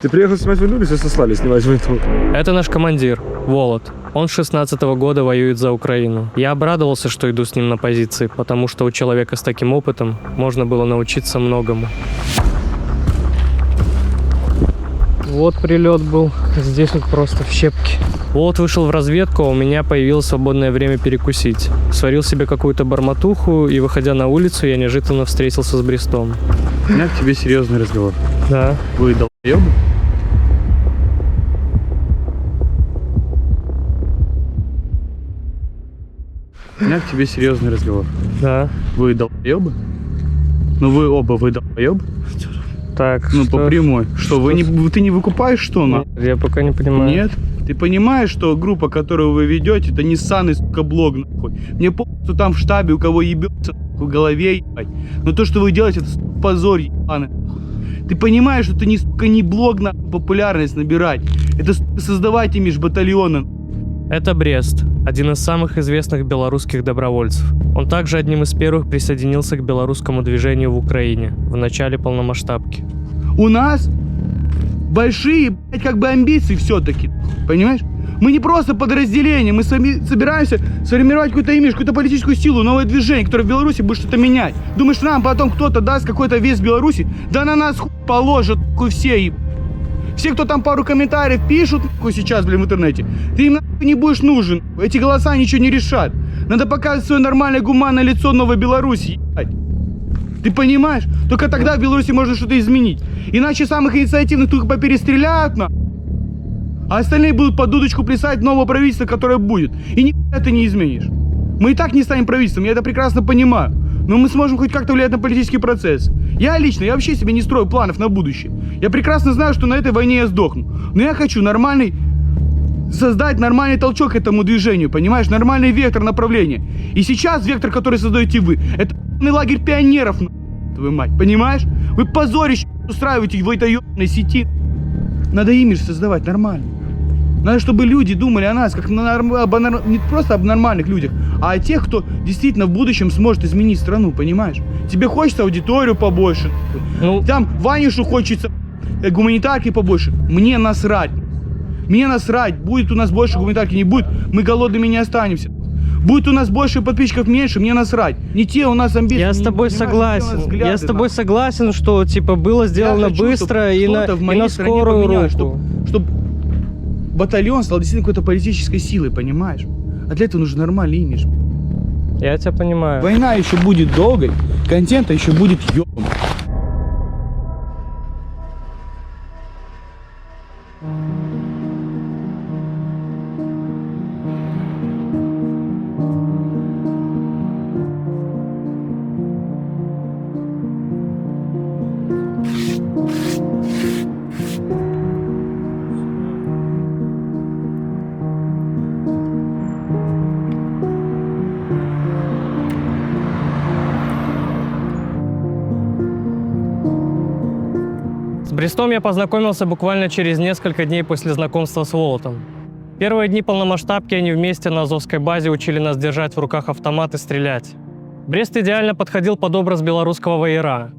Ты приехал снимать войну или все сослали снимать войну? Это наш командир, Волод. Он с 16-го года воюет за Украину. Я обрадовался, что иду с ним на позиции, потому что у человека с таким опытом можно было научиться многому. Вот прилет был, здесь вот просто в щепки. Волод вышел в разведку, а у меня появилось свободное время перекусить. Сварил себе какую-то барматуху, и, выходя на улицу, я неожиданно встретился с Брестом. У меня к тебе серьезный разговор. Да. Вы долбоёбы? У меня к тебе серьезный разговор. Да. Вы долбоёбы? Ну вы оба долбоёбы? Так, Ну что? по прямой. Что, ты не выкупаешь, что на? Я пока не понимаю. Нет? Ты понимаешь, что группа, которую вы ведете, это не ссаный, сука, блог, нахуй. Мне что там в штабе, у кого ебется в голове, ебать. Но то, что вы делаете, это, сука, позор, ебаный. Ты понимаешь, что это не, сука, не блог на популярность набирать. Это, сука, создавать межбатальоны. Это Брест, один из самых известных белорусских добровольцев. Он также одним из первых присоединился к белорусскому движению в Украине в начале полномасштабки. У нас большие, блядь, как бы амбиции все-таки, понимаешь? Мы не просто подразделение, мы с вами собираемся сформировать какой-то имидж, какую-то политическую силу, новое движение, которое в Беларуси будет что-то менять. Думаешь, нам потом кто-то даст какой-то вес Беларуси? Да на нас хуй положат, нахуй, все. Все, кто там пару комментариев пишут, нахуй, сейчас, блин, в интернете, ты им нахуй не будешь нужен. Эти голоса ничего не решат. Надо показывать свое нормальное гуманное лицо новой Беларуси, ебать. Ты понимаешь? Только тогда в Беларуси можно что-то изменить. Иначе самых инициативных только поперестреляют, а остальные будут под дудочку плясать нового правительства, которое будет. И никогда ты не изменишь. Мы и так не станем правительством, я это прекрасно понимаю. Но мы сможем хоть как-то влиять на политический процесс. Я вообще себе не строю планов на будущее. Я прекрасно знаю, что на этой войне я сдохну. Но я хочу создать нормальный толчок этому движению, понимаешь? Нормальный вектор направления. И сейчас вектор, который создаете вы, это лагерь пионеров, твою мать, понимаешь? Вы позорище устраиваете в этой ебаной сети. Надо имидж создавать нормально. Надо, чтобы люди думали о нас, как не просто об нормальных людях, а о тех, кто действительно в будущем сможет изменить страну, понимаешь? Тебе хочется аудиторию побольше, там Ванюшу хочется гуманитарки побольше. Мне насрать. Мне насрать, будет у нас больше гуманитарки, не будет, мы голодными не останемся. Будет у нас больше подписчиков, меньше, мне насрать. Не те у нас амбиции. Я с тобой согласен. Я с тобой согласен, что типа было сделано быстро и на скорую руку. Чтобы батальон стал действительно какой-то политической силой, понимаешь? А для этого нужен нормальный имидж. Я тебя понимаю. Война еще будет долгой, контента еще будет ёбом. С Брестом я познакомился буквально через несколько дней после знакомства с Волотом. Первые дни полномасштабки они вместе на Азовской базе учили нас держать в руках автомат и стрелять. Брест идеально подходил под образ белорусского вояра.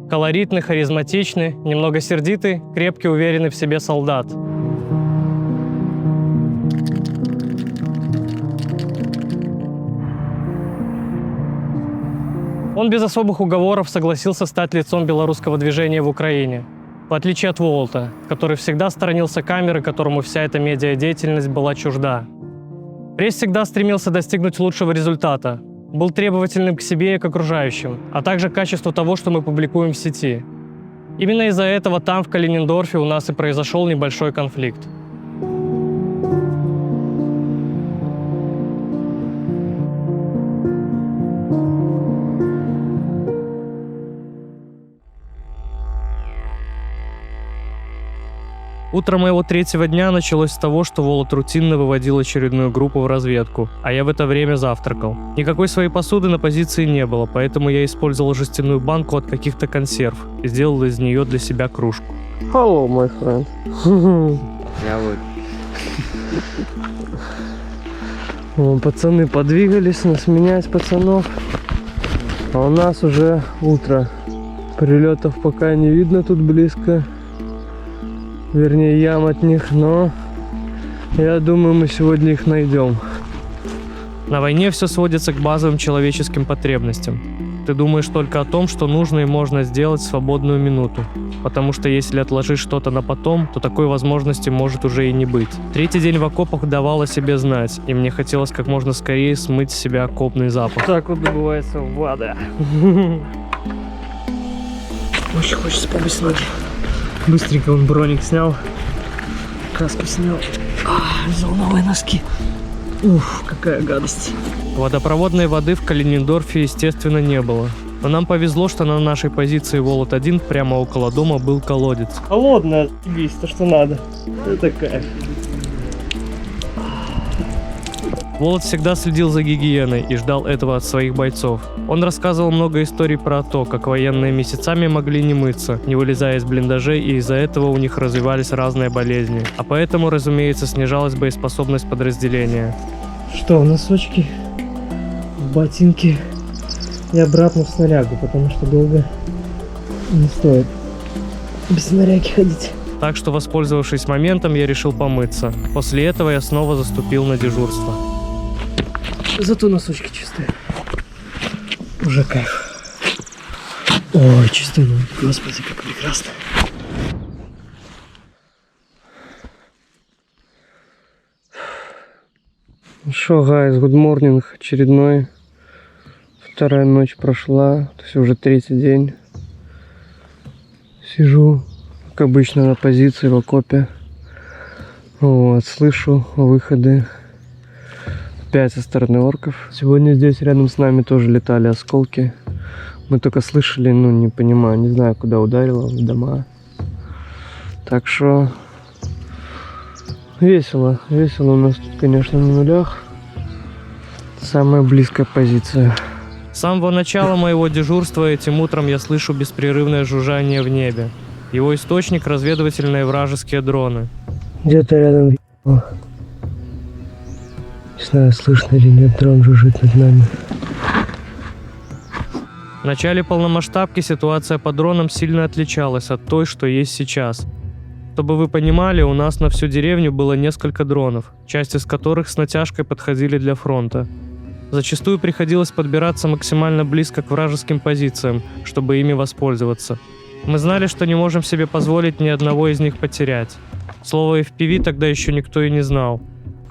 Колоритный, харизматичный, немного сердитый, крепкий, уверенный в себе солдат. Он без особых уговоров согласился стать лицом белорусского движения в Украине. В отличие от Волота, который всегда сторонился камеры, которому вся эта медиадеятельность была чужда. Брест всегда стремился достигнуть лучшего результата, был требовательным к себе и к окружающим, а также к качеству того, что мы публикуем в сети. Именно из-за этого там, в Калинингорфе, у нас и произошел небольшой конфликт. Утро моего третьего дня началось с того, что Волод рутинно выводил очередную группу в разведку, а я в это время завтракал. Никакой своей посуды на позиции не было, поэтому я использовал жестяную банку от каких-то консерв и сделал из нее для себя кружку. Hello, my friend. Я вот. Пацаны подвигались, нас менять пацанов. А у нас уже утро. Прилетов пока не видно тут близко. Вернее, ям от них, но я думаю, мы сегодня их найдем. На войне все сводится к базовым человеческим потребностям. Ты думаешь только о том, что нужно и можно сделать в свободную минуту. Потому что если отложить что-то на потом, то такой возможности может уже и не быть. Третий день в окопах давал о себе знать, и мне хотелось как можно скорее смыть с себя окопный запах. Так вот добывается вода. Очень хочется помыть ноги. Быстренько он броник снял, каску снял, взял новые носки. Уф, какая гадость. Водопроводной воды в Калинингорфе, естественно, не было. Но нам повезло, что на нашей позиции Волод-1 прямо около дома был колодец. Холодно, отъебись, то что надо. Это кайф. Волод всегда следил за гигиеной и ждал этого от своих бойцов. Он рассказывал много историй про то, как военные месяцами могли не мыться, не вылезая из блиндажей, и из-за этого у них развивались разные болезни. А поэтому, разумеется, снижалась боеспособность подразделения. Что, носочки, ботинки и обратно в снарягу, потому что долго не стоит без снаряги ходить. Так что, воспользовавшись моментом, я решил помыться. После этого я снова заступил на дежурство. Зато носочки чистые. Уже кайф. Ой, чистые ноги. Господи, как прекрасно. Ну шо, гайз, good morning. Очередной. Вторая ночь прошла. То есть уже третий день. Сижу, как обычно, на позиции в окопе. Вот, слышу выходы. Опять со стороны орков. Сегодня здесь рядом с нами тоже летали осколки. Мы только слышали, ну не понимаю, не знаю, куда ударило, в дома. Так что весело. Весело у нас тут, конечно, на нулях. Самая близкая позиция. С самого начала моего дежурства этим утром я слышу беспрерывное жужжание в небе. Его источник — разведывательные вражеские дроны. Где-то рядом. Не знаю, слышно или нет, дрон жужжит над нами. В начале полномасштабки ситуация по дронам сильно отличалась от той, что есть сейчас. Чтобы вы понимали, у нас на всю деревню было несколько дронов, часть из которых с натяжкой подходили для фронта. Зачастую приходилось подбираться максимально близко к вражеским позициям, чтобы ими воспользоваться. Мы знали, что не можем себе позволить ни одного из них потерять. Слово FPV тогда еще никто и не знал.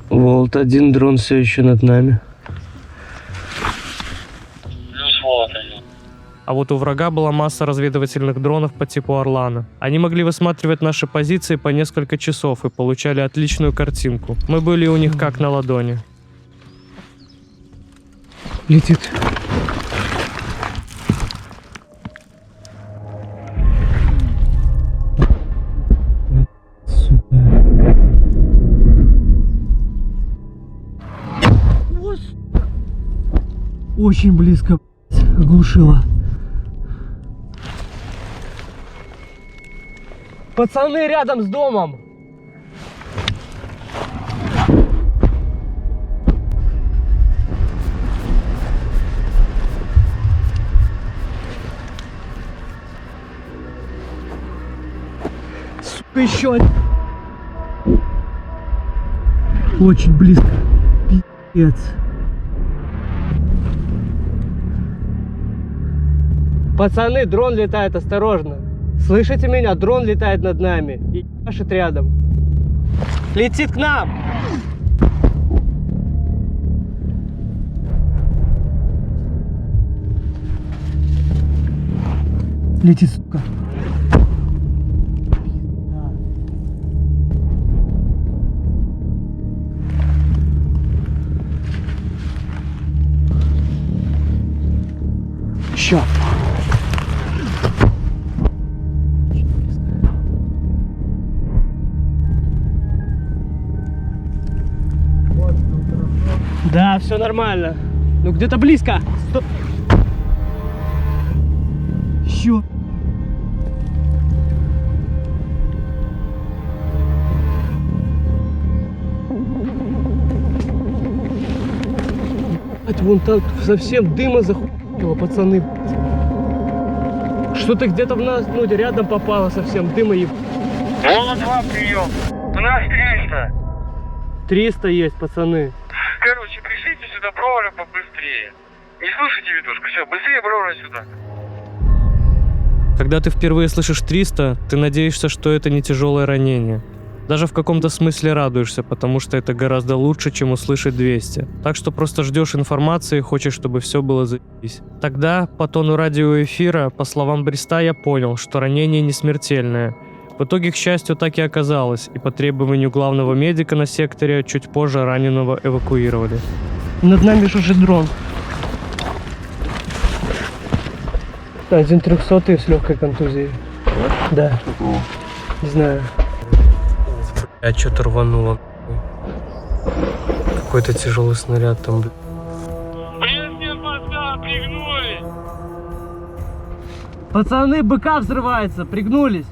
Волод-1 дрон все еще над нами. А вот у врага была масса разведывательных дронов по типу Орлана. Они могли высматривать наши позиции по несколько часов и получали отличную картинку. Мы были у них как на ладони. Летит. Очень близко оглушила. Пацаны рядом с домом. Сука, еще один. Очень близко. Пиздец. Пацаны, дрон летает, осторожно. Слышите меня? Дрон летает над нами и ебашит рядом. Летит к нам! Летит, сука. Ща. Да, все нормально. Ну где-то близко. Стоп. Еще. Это вон так совсем дыма захуело, пацаны. Что-то где-то в нас, ну, рядом попало совсем, дыма еб... Волна-2, прием. У нас 300. 300 есть, пацаны. Короче, пришлите сюда Бровара побыстрее. Не слушайте витушку, все, быстрее Бровара сюда. Когда ты впервые слышишь 300, ты надеешься, что это не тяжелое ранение. Даже в каком-то смысле радуешься, потому что это гораздо лучше, чем услышать 200. Так что просто ждешь информации и хочешь, чтобы все было заебись. Тогда, по тону радиоэфира, по словам Бреста, я понял, что ранение не смертельное. В итоге, к счастью, так и оказалось, и по требованию главного медика на секторе чуть позже раненого эвакуировали. Над нами жужжит дрон. Один 300-й с легкой контузией. Да. Не знаю. А что-то рвануло. Какой-то тяжелый снаряд там. Пригнули. Пацаны, БК взрывается, пригнулись.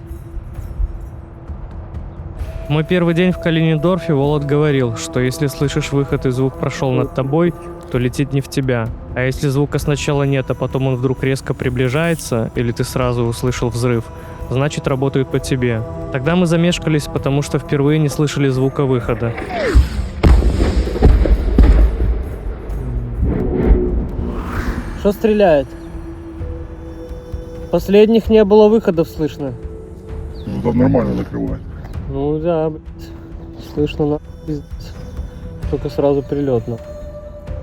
В мой первый день в Калининграде Волод говорил, что если слышишь выход и звук прошел над тобой, то летит не в тебя. А если звука сначала нет, а потом он вдруг резко приближается, или ты сразу услышал взрыв, значит работают по тебе. Тогда мы замешкались, потому что впервые не слышали звука выхода. Что стреляет? Последних не было выходов слышно. Ну там нормально накрывает. Ну да, блядь. Слышно на пиздец. Только сразу прилетно.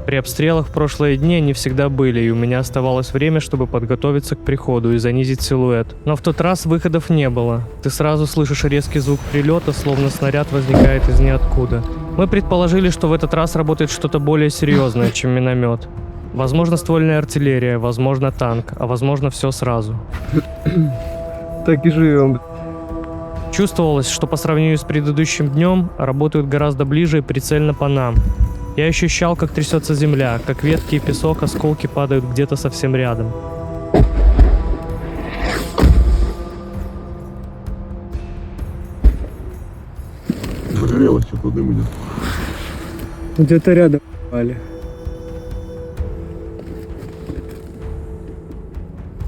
При обстрелах в прошлые дни они всегда были, и у меня оставалось время, чтобы подготовиться к приходу и занизить силуэт. Но в тот раз выходов не было. Ты сразу слышишь резкий звук прилета, словно снаряд возникает из ниоткуда. Мы предположили, что в этот раз работает что-то более серьезное, чем миномет. Возможно, ствольная артиллерия, возможно, танк, а возможно, все сразу. Так и живем. Чувствовалось, что по сравнению с предыдущим днем работают гораздо ближе и прицельно по нам. Я ощущал, как трясется земля, как ветки и песок, осколки падают где-то совсем рядом. Погорело, что-то дым идет. Где-то рядом пали.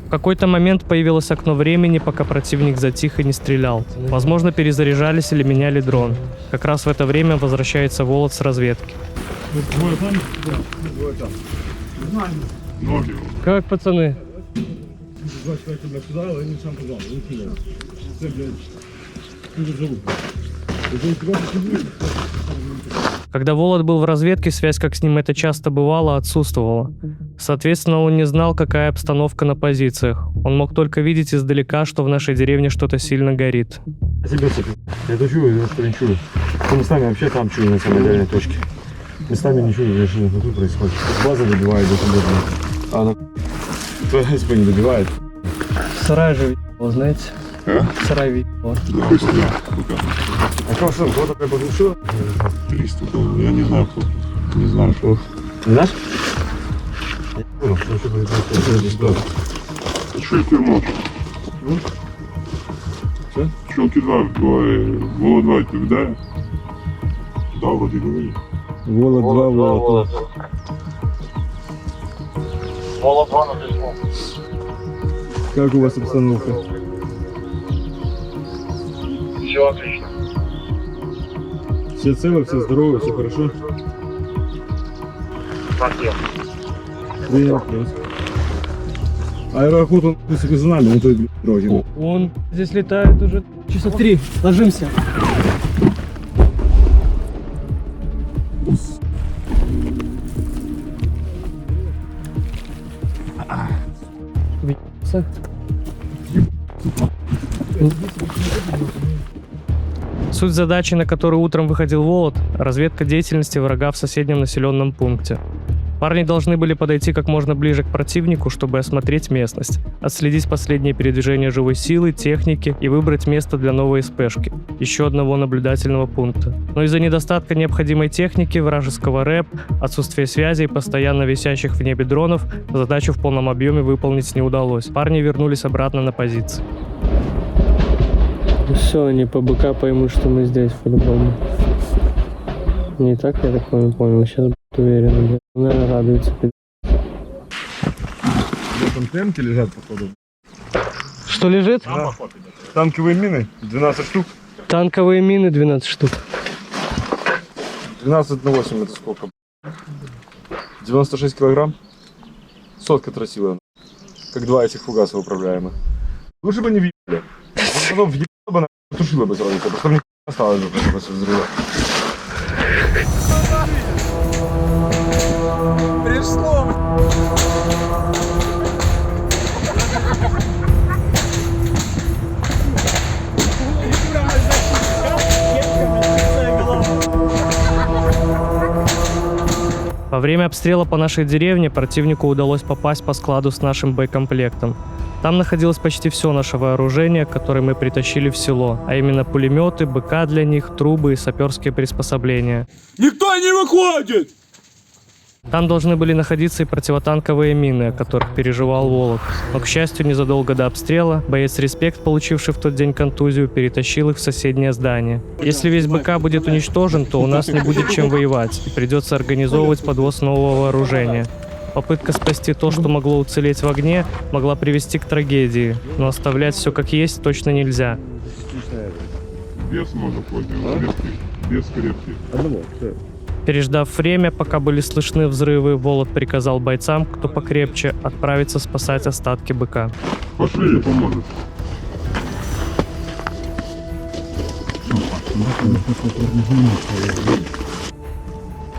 В какой-то момент появилось окно времени, пока противник затих и не стрелял. Возможно, перезаряжались или меняли дрон. Как раз в это время возвращается Волод с разведки. Ноги. Как, пацаны? Когда Волод был в разведке, связь, как с ним это часто бывало, отсутствовала. Соответственно, он не знал, какая обстановка на позициях. Он мог только видеть издалека, что в нашей деревне что-то сильно горит. Я то чую, я что не чую. По местами вообще там чую на самой дальней точке. Местами не чую, я что тут происходит. База добивает до туда. А она СП не добивает. Сарай же видел, знаете? Сарай видел. Да, быстрее. А что, кто-то прям подушил? 300, я не знаю кто. Не знаю кто. Не наш? Я не понял, что происходит. Что тебе ночь? Что? Щелки 2, Вола 2 відповідає? Да, вроде говорит. Вола 2, Вола 2. Вола 2 на письмо. Как у вас обстановка? Все отлично. Все целы, все здоровы, все хорошо? Спасибо. Да не вопрос. Аэроохот, он за нами, он той дороги. Он здесь летает уже часа 3. Ложимся. Въебался. Суть задачи, на которую утром выходил Волод, разведка деятельности врага в соседнем населенном пункте. Парни должны были подойти как можно ближе к противнику, чтобы осмотреть местность, отследить последние передвижения живой силы, техники и выбрать место для новой СПшки, еще одного наблюдательного пункта. Но из-за недостатка необходимой техники, вражеского рэп, отсутствия связи и постоянно висящих в небе дронов, задачу в полном объеме выполнить не удалось. Парни вернулись обратно на позиции. Все, они по БК поймут, что мы здесь по-любому. Не так, я так понял. Сейчас будет уверен. Наверное, радуется. Там темки лежат, походу. Что лежит? Да. Танковые мины, 12 штук. Танковые мины 12 штук. 12 на 8 это сколько? 96 килограмм? Сотка тросила. Как два этих фугаса управляемых. Лучше бы не въебали. Потом въебало бы, тушило бы сразу, потому что мне осталось бы после взрыва. Во время обстрела по нашей деревне противнику удалось попасть по складу с нашим боекомплектом. Там находилось почти все наше вооружение, которое мы притащили в село, а именно пулеметы, БК для них, трубы и саперские приспособления. Никто не выходит! Там должны были находиться и противотанковые мины, о которых переживал Волод. Но, к счастью, незадолго до обстрела боец «Респект», получивший в тот день контузию, перетащил их в соседнее здание. Если весь БК будет уничтожен, то у нас не будет чем воевать, и придется организовывать подвоз нового вооружения. Попытка спасти то, что могло уцелеть в огне, могла привести к трагедии, но оставлять все как есть точно нельзя. Без можно пользоваться, без крепких. Переждав время, пока были слышны взрывы, Волод приказал бойцам, кто покрепче, отправиться спасать остатки БК. Пошли, поможет.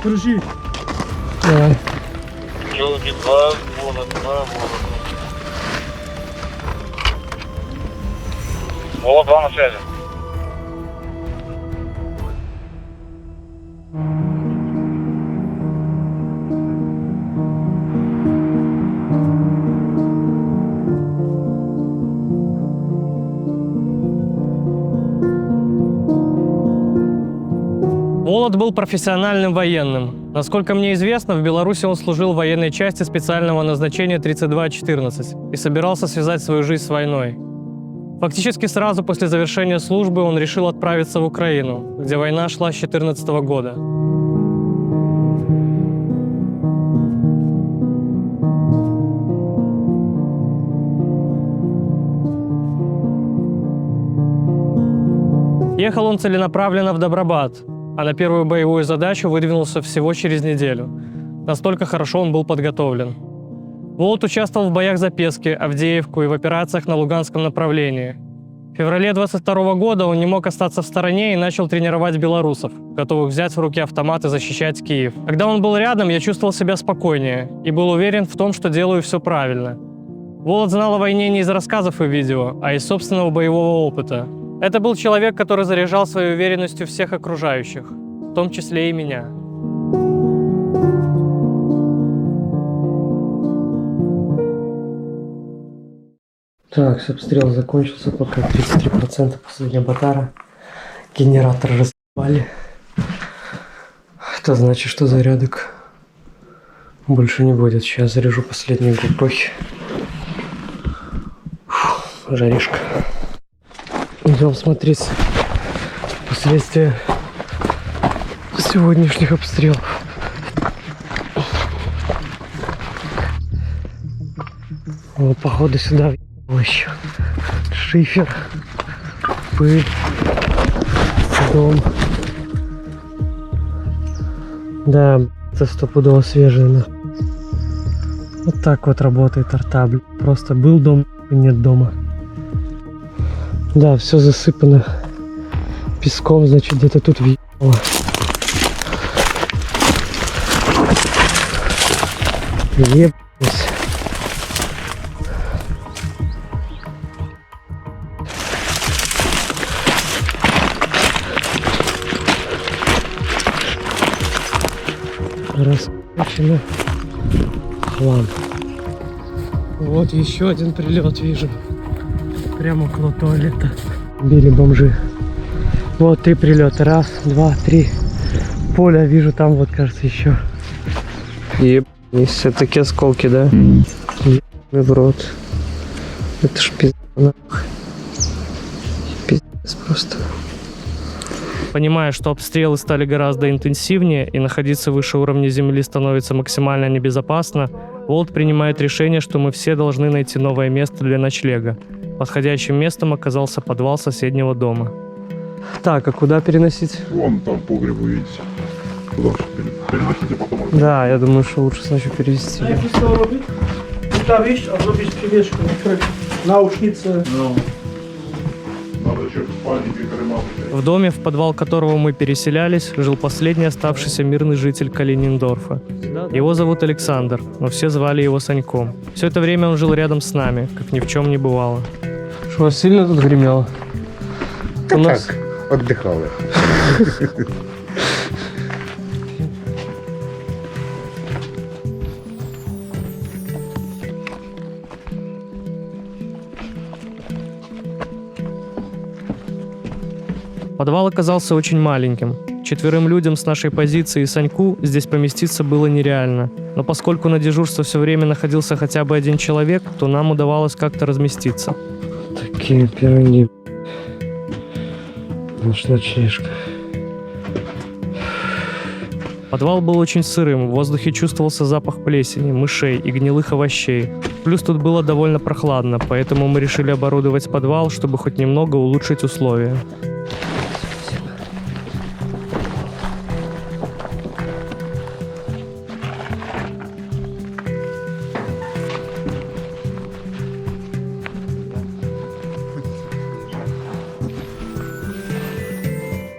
Держи. Давай. Елки, два Волод. Волод 2 на связи. Волод был профессиональным военным. Насколько мне известно, в Беларуси он служил в военной части специального назначения 3214 и собирался связать свою жизнь с войной. Фактически сразу после завершения службы он решил отправиться в Украину, где война шла с 2014 года. Ехал он целенаправленно в Добробат, а на первую боевую задачу выдвинулся всего через неделю. Настолько хорошо он был подготовлен. Волод участвовал в боях за Пески, Авдеевку и в операциях на Луганском направлении. В феврале 22 года он не мог остаться в стороне и начал тренировать белорусов, готовых взять в руки автомат и защищать Киев. Когда он был рядом, я чувствовал себя спокойнее и был уверен в том, что делаю все правильно. Волод знал о войне не из рассказов и видео, а из собственного боевого опыта. Это был человек, который заряжал своей уверенностью всех окружающих, в том числе и меня. Так, обстрел закончился, пока 33% последняя батара. Генератор распали. Это значит, что зарядок больше не будет. Сейчас заряжу последние GoPro. Жаришка. Идем смотреть последствия сегодняшних обстрелов. О, походу сюда въебало еще. Шифер, пыль, дом. Да, это стопудово свежее, нахуй. Вот так вот работает арта, блин. Просто был дом и нет дома. Да, все засыпано песком, значит, где-то тут въебало. Ебать. Раскручено. Хлам. Вот еще один прилет вижу. Прямо около туалета. Били бомжи. Вот 3 прилета. 1, 2, 3. Поля вижу, там вот, кажется, еще. Ебать, все такие осколки, да? Ебаный в рот. Это ж пиздец, нахуй. Пиздец просто. Понимая, что обстрелы стали гораздо интенсивнее и находиться выше уровня земли становится максимально небезопасно, Волод принимает решение, что мы все должны найти новое место для ночлега. Подходящим местом оказался подвал соседнего дома. Так, а куда переносить? Вон там погреб увидите. Туда все переносите, потом. Да, я думаю, что лучше сначала перевести. Та вещь, а зробить привешку, наушницы. Надо еще в спальнике перемазать. В доме, в подвал которого мы переселялись, жил последний оставшийся мирный житель Калинингдорфа. Его зовут Александр, но все звали его Саньком. Все это время он жил рядом с нами, как ни в чем не бывало. Что, сильно тут гремело? У нас... Отдыхали. Подвал оказался очень маленьким. 4 людям с нашей позиции и Саньку здесь поместиться было нереально. Но поскольку на дежурство все время находился хотя бы 1 человек, то нам удавалось как-то разместиться. Такие пироги. Наш ночлежка. Подвал был очень сырым, в воздухе чувствовался запах плесени, мышей и гнилых овощей. Плюс тут было довольно прохладно, поэтому мы решили оборудовать подвал, чтобы хоть немного улучшить условия.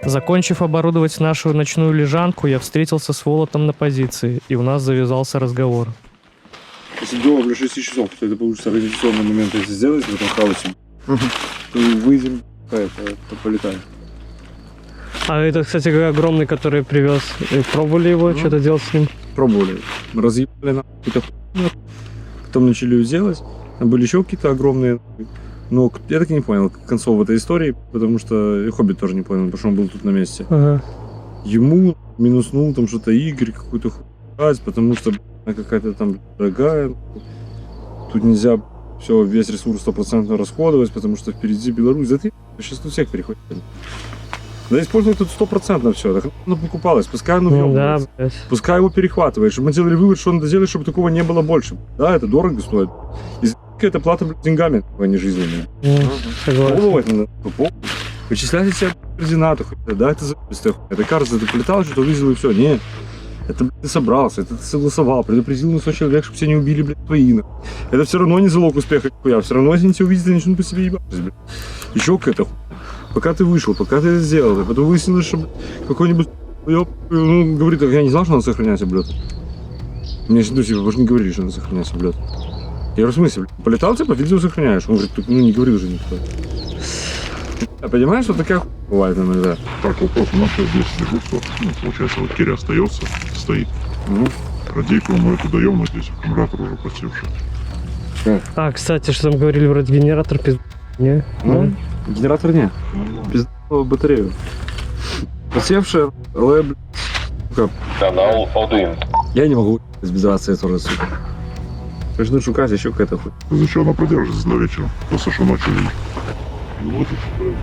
Закончив оборудовать нашу ночную лежанку, я встретился с Волотом на позиции, и у нас завязался разговор. Если дома в 6 часов, то это получится организационный момент, если сделать в этом хаосе, то выйдем, полетаем. А это, кстати, огромный, который привез. И пробовали его, что-то делать с ним? Пробовали. Разъебали на какую-то хуйню, потом начали ее делать. Там были еще какие-то огромные. Но я так и не понял концов этой истории, потому что и Хоббит тоже не понял, потому что он был тут на месте. Ага. Ему минуснул там что-то Игорь какую-то хуйню, потому что какая-то там дорогая. Тут нельзя все, весь ресурс 100% расходовать, потому что впереди Беларусь. Да ты сейчас тут всех перехватили. Да использовать тут 100% все. Так оно покупалось, пускай оно въебывается. Да, блядь. Пускай его перехватывает, чтобы мы делали вывод, что надо делать, чтобы такого не было больше. Да, это дорого стоит. Это плата деньгами, а не жизнями. Согласен. Пробовать надо. Вычисляйте себе координаты. Да, это за***ство. Это кажется, ты полетал, что-то вызвал и все. Не. Это ты собрался, это ты согласовал, предупредил на 100 человек, чтобы тебя не убили, блядь, твои. Это все равно не залог успеха, я. Все равно, если они тебя увидят, они начнут по себе ебаться, блядь. Еще какая-то хуйня. Пока ты вышел, пока ты это сделал, а потом выяснилось, что какой-нибудь ну, говорит, я не знал, что надо сохранять облет. Мне типа, вы же не говорили, что надо сохранять облет. Я говорю, в смысле, полетал, типа, видео сохраняешь? Он говорит, ну не говори уже никто. А понимаешь, что такая хуйня бывает иногда? Так, вопрос, у нас сейчас 10 дежурств. Ну, получается, вот Киря остается, стоит. Радейку мы эту даем, но здесь аккумулятор уже посевший. А, кстати, что там говорили, вроде генератор не? Ну, генератор не. Пиздовую батарею. Посевшая, але, блядь, Канал 1. я не могу без рации тоже, сука. Начнут шукать, еще какая-то хуйня. Зачем она продержится до вечера? Просто что ночью. Ну вот и всё.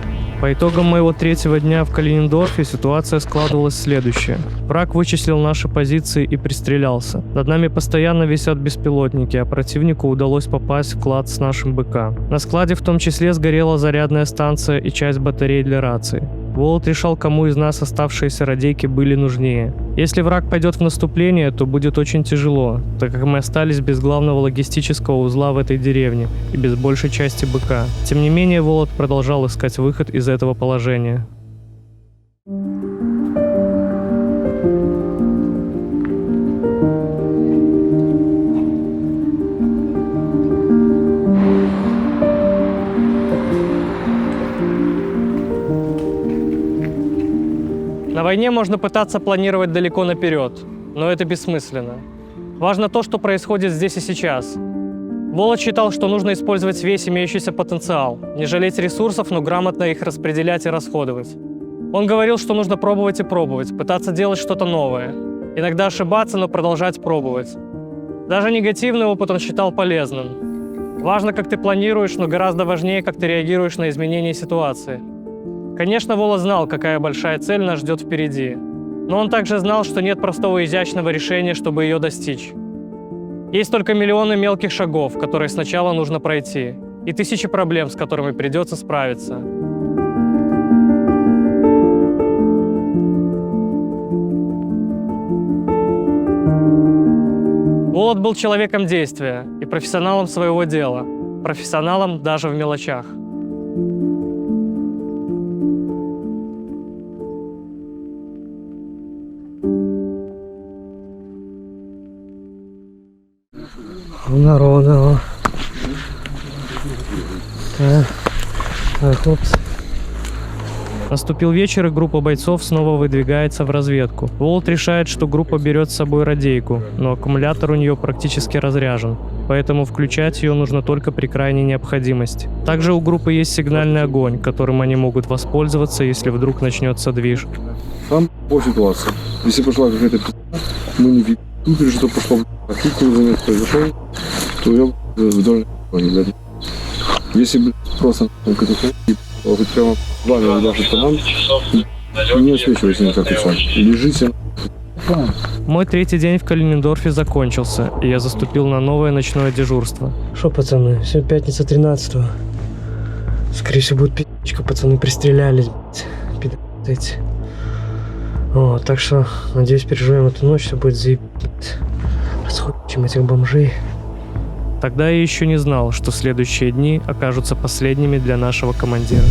По итогам моего 3-го дня в Калинингдорфе ситуация складывалась следующая. Враг вычислил наши позиции и пристрелялся. Над нами постоянно висят беспилотники, а противнику удалось попасть в клад с нашим БК. На складе в том числе сгорела зарядная станция и часть батарей для рации. Волод решал, кому из нас оставшиеся радейки были нужнее. Если враг пойдет в наступление, то будет очень тяжело, так как мы остались без главного логистического узла в этой деревне и без большей части БК. Тем не менее, Волод продолжал искать выход из этого положения. На войне можно пытаться планировать далеко наперед, но это бессмысленно. Важно то, что происходит здесь и сейчас. Волод считал, что нужно использовать весь имеющийся потенциал, не жалеть ресурсов, но грамотно их распределять и расходовать. Он говорил, что нужно пробовать и пробовать, пытаться делать что-то новое. Иногда ошибаться, но продолжать пробовать. Даже негативный опыт он считал полезным. Важно, как ты планируешь, но гораздо важнее, как ты реагируешь на изменения ситуации. Конечно, Волод знал, какая большая цель нас ждет впереди. Но он также знал, что нет простого изящного решения, чтобы ее достичь. Есть только миллионы мелких шагов, которые сначала нужно пройти, и тысячи проблем, с которыми придется справиться. Волод был человеком действия и профессионалом своего дела. Профессионалом даже в мелочах. Народного. Хлопцы. Наступил вечер, и группа бойцов снова выдвигается в разведку. Волод решает, что группа берет с собой радейку, но аккумулятор у нее практически разряжен, поэтому включать ее нужно только при крайней необходимости. Также у группы есть сигнальный огонь, которым они могут воспользоваться, если вдруг начнется движ. Там по ситуации. Если пошла какая-то мы не видим, тут или что пошло, а тут занять произошел, то я должен не дать. Если просто какой-то хоть прямо вами даже по нам, не освечивайся никак лицом. Лежите. Мой третий день в Калинингорфе закончился, и я заступил на новое ночное дежурство. Шо, пацаны, сегодня пятница 13-го. Скорее всего, будет пи***чка, пацаны пристрелялись, блядь, пи***цы. Вот, так что, надеюсь, переживем эту ночь, все будет заебать. Расходим этих бомжей. Тогда я еще не знал, что следующие дни окажутся последними для нашего командира.